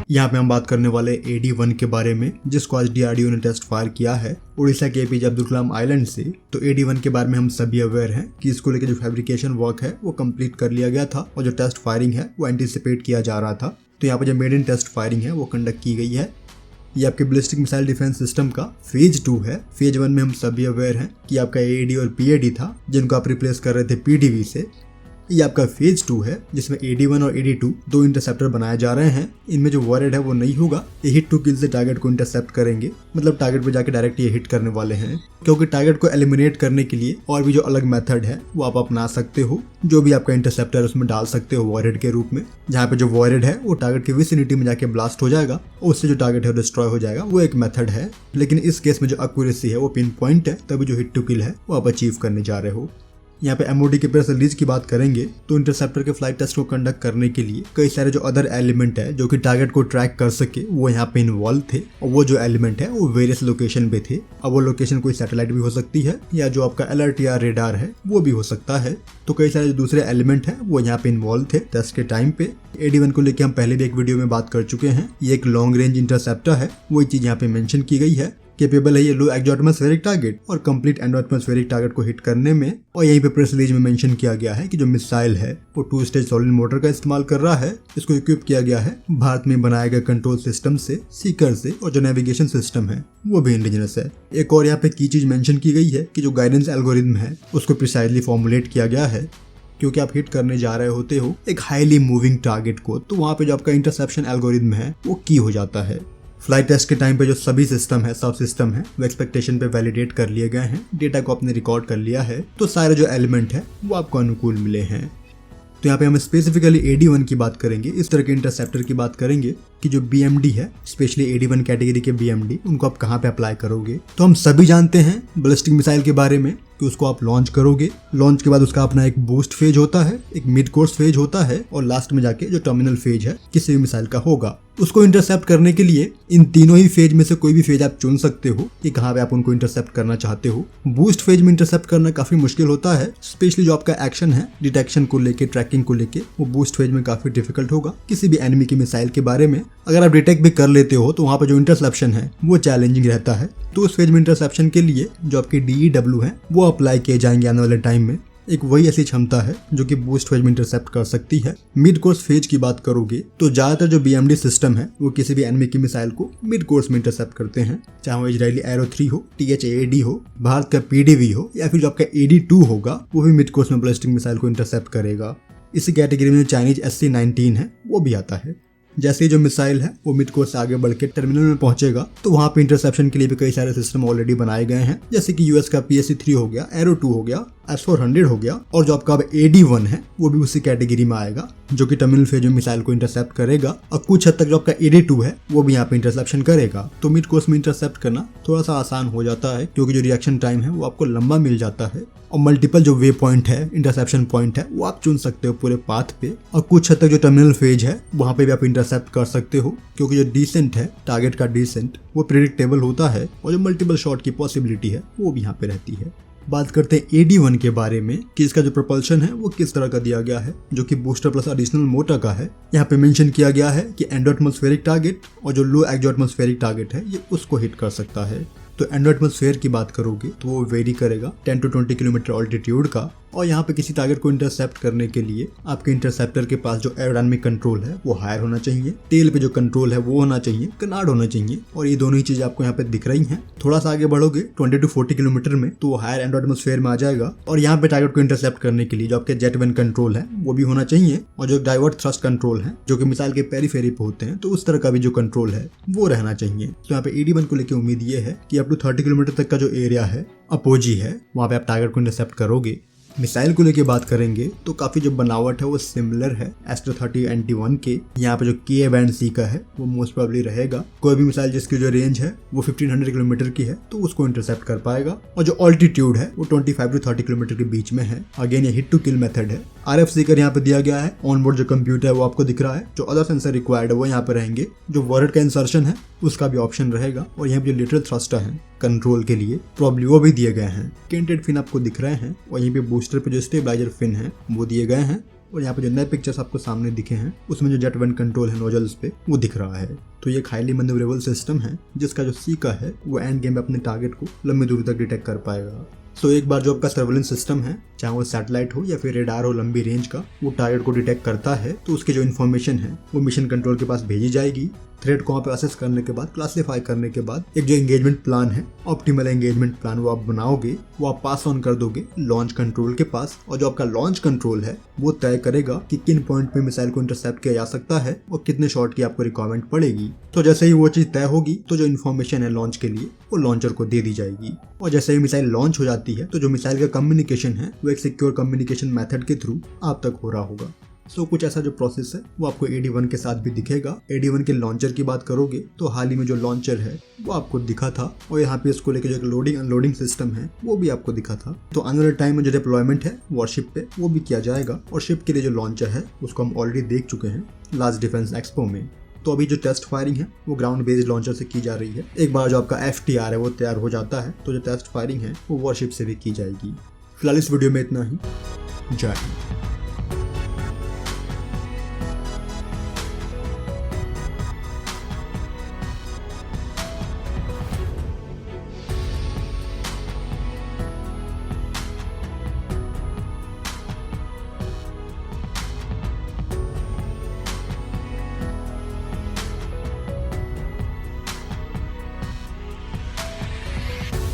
यहाँ पे हम बात करने वाले AD-1 के बारे में, जिसको आज DRDO ने टेस्ट फायर किया है उड़ीसा के APJ अब्दुल कलाम आइलैंड से। तो AD-1 के बारे में हम सभी अवेयर हैं कि इसको लेकर जो फैब्रिकेशन वर्क है वो कंप्लीट कर लिया गया था और जो टेस्ट फायरिंग है वो एंटिसिपेट किया जा रहा था। तो यहाँ पे जो मेड इन टेस्ट फायरिंग है वो कंडक्ट की गई है। ये आपके बैलिस्टिक मिसाइल डिफेंस सिस्टम का फेज 2 है। फेज 1 में हम सभी अवेयर हैं कि आपका AAD और PAD था, जिनको आप रिप्लेस कर रहे थे PDV से। ये आपका फेज 2 है जिसमें AD-1 और AD-2 दो इंटरसेप्टर बनाए जा रहे हैं। इनमें जो वॉरहेड है वो नहीं होगा, ये हिट टू किल से टारगेट को इंटरसेप्ट करेंगे, मतलब टारगेट पे जाके डायरेक्ट ये हिट करने वाले हैं। क्योंकि टारगेट को एलिमिनेट करने के लिए और भी जो अलग मेथड है वो आप अपना सकते हो, जो भी आपका इंटरसेप्टर उसमें डाल सकते हो वॉरहेड के रूप में, जहाँ पे जो वॉरहेड है वो टारगेट की विसिनिटी में जाके ब्लास्ट हो जाएगा और उससे जो टारगेट है वो डिस्ट्रॉय हो जाएगा। वो एक मेथड है, लेकिन इस केस में जो एक्यूरेसी है वो पिन पॉइंट है, तभी जो हिट टू किल है वो आप अचीव करने जा रहे हो। यहाँ पे MOD के प्रेस रिलीज की बात करेंगे तो इंटरसेप्टर के फ्लाइट टेस्ट को कंडक्ट करने के लिए कई सारे जो अदर एलिमेंट है जो कि टारगेट को ट्रैक कर सके वो यहाँ पे इन्वॉल्व थे, और वो जो एलिमेंट है वो वेरियस लोकेशन पे थे। अब वो लोकेशन कोई सैटेलाइट भी हो सकती है या जो आपका अलर्ट या रेडार है वो भी हो सकता है। तो कई सारे जो दूसरे एलिमेंट है वो यहाँ पे इन्वॉल्व थे टेस्ट के टाइम पे। AD-1 को लेकर हम पहले भी एक वीडियो में बात कर चुके हैं। ये एक लॉन्ग रेंज इंटरसेप्टर है, वही चीज यहाँ पे मेंशन की गई है। केपेबल है ये लो एक्सोटमॉस्फेरिक टारगेट और कंप्लीट एंडोएटमॉस्फेरिक टारगेट को हिट करने में। और यहीं पे प्रेस रिलीज में मेंशन किया गया है कि जो मिसाइल है वो 2 स्टेज सॉलिड मोटर का इस्तेमाल कर रहा है। इसको इक्विप किया गया है भारत में बनाए गए कंट्रोल सिस्टम से, सीकर से, और जो नेविगेशन सिस्टम है वो भी इंडिजिनस है। एक और यहाँ पे की चीज मेंशन की गई है कि जो गाइडेंस एल्गोरिथम है उसको प्रिसाइजली फॉर्मुलेट किया गया है, क्योंकि आप हिट करने जा रहे होते हो एक हाईली मूविंग टारगेट को, तो वहाँ पे जो आपका इंटरसेप्शन एल्गोरिथम है वो की हो जाता है। फ्लाइट टेस्ट के टाइम पे जो सभी सिस्टम है, सब सिस्टम है, वो एक्सपेक्टेशन पे वैलिडेट कर लिए गए हैं, डेटा को आपने रिकॉर्ड कर लिया है, तो सारे जो एलिमेंट है वो आपको अनुकूल मिले हैं। तो यहाँ पे हम स्पेसिफिकली AD-1 की बात करेंगे, इस तरह के इंटरसेप्टर की बात करेंगे कि जो BMD है, स्पेशली AD-1 कैटेगरी के BMD, उनको आप कहाँ पे अप्लाई करोगे। तो हम सभी जानते हैं बैलिस्टिक मिसाइल के बारे में कि उसको आप लॉन्च करोगे। लॉन्च के बाद उसका अपना एक बूस्ट फेज होता है, एक मिड कोर्स फेज होता है, और लास्ट में जाके जो टर्मिनल फेज है किसी भी मिसाइल का होगा। उसको इंटरसेप्ट करने के लिए इन तीनों ही फेज में से कोई भी फेज आप चुन सकते हो कि कहाँ पे आप उनको इंटरसेप्ट करना चाहते हो। बूस्ट फेज में इंटरसेप्ट करना काफी मुश्किल होता है, स्पेशली जो आपका एक्शन है डिटेक्शन को लेके, ट्रैकिंग को लेके, वो बूस्ट फेज में काफी डिफिकल्ट होगा किसी भी एनिमी की मिसाइल के बारे में। अगर आप डिटेक्ट भी कर लेते हो तो वहाँ पे जो इंटरसेप्शन है वो चैलेंजिंग रहता है। तो उस फेज में इंटरसेप्शन के लिए जो आपके DEW है वो अप्लाई किए जाएंगे आने वाले टाइम में। एक वही ऐसी क्षमता है जो कि बूस्ट फेज में इंटरसेप्ट कर सकती है। मिड कोर्स फेज की बात करोगे तो ज्यादातर जो BMD सिस्टम है वो किसी भी एनिमी की मिसाइल को मिड कोर्स में इंटरसेप्ट करते हैं, चाहे वो इजरायली एरो 3 हो, THAAD हो, भारत का PDV हो, या फिर जो आपका AD-2 होगा वो भी मिड कोर्स में बैलिस्टिक मिसाइल को इंटरसेप्ट करेगा। इसी कैटेगरी में जो चाइनीज SC-19 है वो भी आता है। जैसे ही जो मिसाइल है वो मिड कोर्स से आगे बढ़ के टर्मिनल में पहुंचेगा तो वहां पे इंटरसेप्शन के लिए भी कई सारे सिस्टम ऑलरेडी बनाए गए हैं, जैसे कि US का PSC-3 हो गया, एरो 2 हो गया, S-400 हो गया, और जो आपका AD-1 है वो भी उसी कैटेगरी में आएगा, जो कि टर्मिनल फेज में मिसाइल को इंटरसेप्ट करेगा। और कुछ हद तक जो आपका AD-2 है वो भी यहाँ पे इंटरसेप्शन करेगा। तो मिड कोर्स में इंटरसेप्ट करना थोड़ा सा आसान हो जाता है, क्योंकि जो रिएक्शन टाइम है वो आपको लंबा मिल जाता है, और मल्टीपल जो वे पॉइंट है, इंटरसेप्शन पॉइंट है, वो आप चुन सकते हो पूरे पाथ पे। और कुछ हद तक जो टर्मिनल फेज है वहाँ पे भी आप इंटरसेप्ट कर सकते हो, क्योंकि जो डिसेंट है, टारगेट का डिसेंट, वो प्रेडिक्टेबल होता है, और जो मल्टीपल शॉट की पॉसिबिलिटी है वो भी यहाँ पे रहती है। बात करते हैं AD-1 के बारे में कि इसका जो प्रोपल्शन है वो किस तरह का दिया गया है, जो कि बूस्टर प्लस एडिशनल मोटर का है। यहाँ पे मेंशन किया गया है कि एंडोएटमॉस्फेरिक टारगेट और जो लो एक्सोटमॉस्फेरिक टारगेट है ये उसको हिट कर सकता है। तो एंडोएटमॉस्फेयर की बात करोगे तो वो वेरी करेगा 10 to 20 किलोमीटर ऑल्टीट्यूड का, और यहाँ पे किसी टारगेट को इंटरसेप्ट करने के लिए आपके इंटरसेप्टर के पास जो एरोडायनामिक कंट्रोल है वो हायर होना चाहिए, टेल पे जो कंट्रोल है वो होना चाहिए, कनार्ड होना चाहिए, और ये दोनों ही चीजें आपको यहाँ पे दिख रही हैं। थोड़ा सा आगे बढ़ोगे 20 to 40 किलोमीटर में तो वो हायर एंडोएटमॉस्फेयर में आ जाएगा, और यहाँ पे टारगेट को इंटरसेप्ट करने के लिए जो आपके जेट वेन कंट्रोल है वो भी होना चाहिए, और जो डाइवर्ट थ्रस्ट कंट्रोल है जो कि मिसाइल के पेरीफेरी पे होते हैं, तो उस तरह का भी जो कंट्रोल है वो रहना चाहिए। तो यहाँ पे AD-1 को लेकर उम्मीद ये है कि अप टू 30 किलोमीटर तक का जो एरिया है अपोजी है वहाँ पे आप टारगेट को इंटरसेप्ट करोगे। मिसाइल को लेके बात करेंगे तो काफी जो बनावट है वो सिमिलर है एस्ट्रो 30 NT-1 के। यहाँ पे जो Ka बैंड C का है वो मोस्ट प्रोबेबली रहेगा। कोई भी मिसाइल जिसकी जो रेंज है वो 1500 किलोमीटर की है तो उसको इंटरसेप्ट कर पाएगा, और जो ऑल्टीट्यूड है वो 25 to 30 किलोमीटर के बीच में है। अगेन ये हिट टू किल मेथड है। RF सीकर यहाँ पे दिया गया है। ऑन बोर्ड जो कंप्यूटर है वो आपको दिख रहा है। जो अदर सेंसर रिक्वायर्ड है वो यहाँ पे रहेंगे। जो वर्ड का इंसर्शन है उसका भी ऑप्शन रहेगा, और यहाँ पे जो लिटरल थ्रस्टर है कंट्रोल के लिए प्रॉब्ली वो भी दिए गए हैं। केंटेड फिन आपको दिख रहे हैं, और यहीं पे बूस्टर पे जो स्टेबलाइजर फिन है वो दिए गए हैं। और यहाँ पे जो नए पिक्चर्स आपको सामने दिखे हैं उसमें जो जेट वेंट कंट्रोल है नोजल्स पे वो दिख रहा है। तो ये एक हाईली मैन्यूवरेबल सिस्टम है जिसका जो सीका है वो एंड गेम में अपने टारगेट को लंबी दूरी तक डिटेक्ट कर पाएगा। सो एक बार जो आपका सर्वेलेंस सिस्टम है, चाहे वो सैटेलाइट हो या फिर रेडार हो लंबी रेंज का, वो टारगेट को डिटेक्ट करता है तो उसकी जो इन्फॉर्मेशन है वो मिशन कंट्रोल के पास भेजी जाएगी। थ्रेट को वहाँ पे असेस करने के बाद, क्लासीफाई करने के बाद एक जो एंगेजमेंट प्लान है, ऑप्टिमल एंगेजमेंट प्लान वो आप बनाओगे, वो आप पास ऑन कर दोगे लॉन्च कंट्रोल के पास। और जो आपका लॉन्च कंट्रोल है वो तय करेगा कि किन पॉइंट पे मिसाइल को इंटरसेप्ट किया जा सकता है और कितने शॉट की आपको रिक्वायरमेंट पड़ेगी। तो जैसे ही वो चीज़ तय होगी तो जो इन्फॉर्मेशन है लॉन्च के लिए वो लॉन्चर को दे दी जाएगी। और जैसे ही मिसाइल लॉन्च हो जाती है तो जो मिसाइल का कम्युनिकेशन है वो एक सिक्योर कम्युनिकेशन मेथड के थ्रू आप तक हो रहा होगा। सो कुछ ऐसा जो प्रोसेस है वो आपको AD1 के साथ भी दिखेगा। AD1 के लॉन्चर की बात करोगे तो हाल ही में जो लॉन्चर है वो आपको दिखा था और यहाँ पे इसको लेकर जो एक लोडिंग अनलोडिंग सिस्टम है वो भी आपको दिखा था। तो आने वाले टाइम में जो डिप्लॉयमेंट है वॉरशिप पे वो भी किया जाएगा और शिप के लिए जो लॉन्चर है उसको हम ऑलरेडी देख चुके हैं लास्ट डिफेंस एक्सपो में। तो अभी जो टेस्ट फायरिंग है वो ग्राउंड बेस्ड लॉन्चर से की जा रही है। एक बार जो आपका FTR है वो तैयार हो जाता है तो जो टेस्ट फायरिंग है वो वॉरशिप से भी की जाएगी। फिलहाल इस वीडियो में इतना ही। जय हिंद।